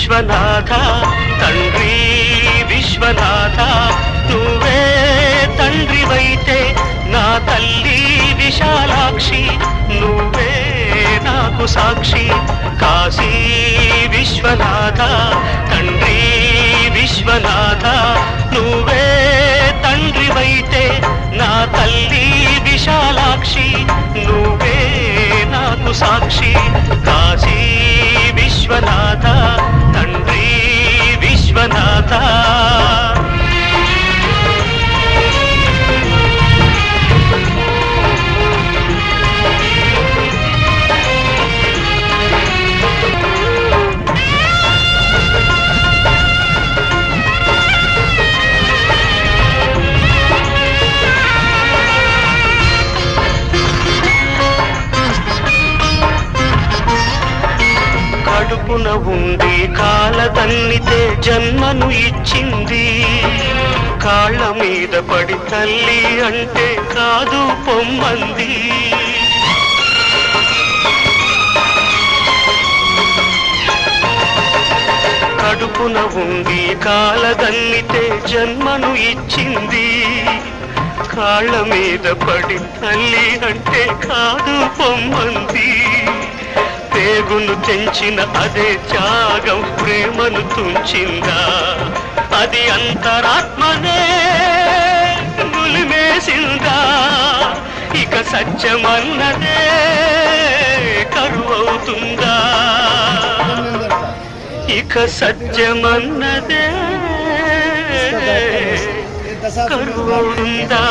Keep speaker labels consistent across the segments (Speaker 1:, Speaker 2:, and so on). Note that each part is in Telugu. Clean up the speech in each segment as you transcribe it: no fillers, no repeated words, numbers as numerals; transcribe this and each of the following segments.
Speaker 1: విశ్వనాథ తండ్రి విశ్వనాథ నువ్వే తండ్రివైతే నా తల్లి విశాలాక్షి నువ్వే నాకు సాక్షి కాశీ విశ్వనాథ తండ్రి విశ్వనాథ నువ్వే తండ్రివైతే నా తల్లి విశాలాక్షి నువ్వే నాకు సాక్షి కాశీ విశ్వనాథ తండ్రి విశ్వనాథ కడుపున ఉండి కాలదన్నితే జన్మను ఇచ్చింది కాళ్ళ మీద పడి తల్లి అంటే కాదు పొమ్మంది కడుపున ఉండి కాలదన్నితే జన్మను ఇచ్చింది కాళ్ళ మీద పడి తల్లి అంటే కాదు పొమ్మంది పేగును తెంచిన అదే త్యాగం ప్రేమను తుంచిందా అది అంతరాత్మనే నులిమేసిందా ఇక సత్యమన్నదే కరువవుతుందా ఇక సత్యమన్నదే కరువవుతుందా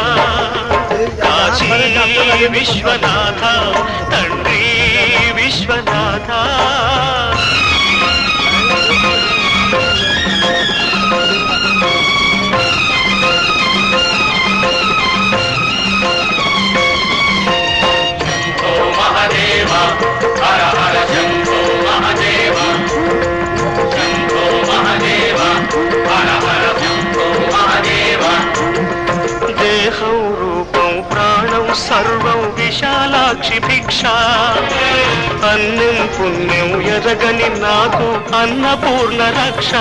Speaker 1: కాశీ విశ్వనాథ తండ్రి విశ్వనాథ దేహం రూపం ప్రాణం సర్వం విశాలాక్షి భిక్ష అన్నం పుణ్యం ఎరగని నాకు అన్నపూర్ణ రక్ష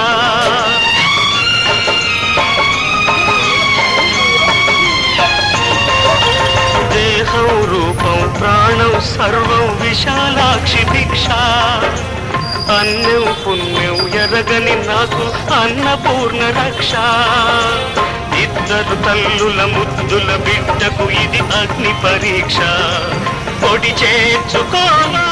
Speaker 1: దేహం రూపం ప్రాణం సర్వం విశాలాక్షి భిక్ష అన్నం పుణ్యం ఎరగని నాకు అన్నపూర్ణ రక్ష ఇద్దరు తల్లుల ముద్దుల బిడ్డకు ఇది అగ్ని పరీక్ష పొడి చేర్చుకోవా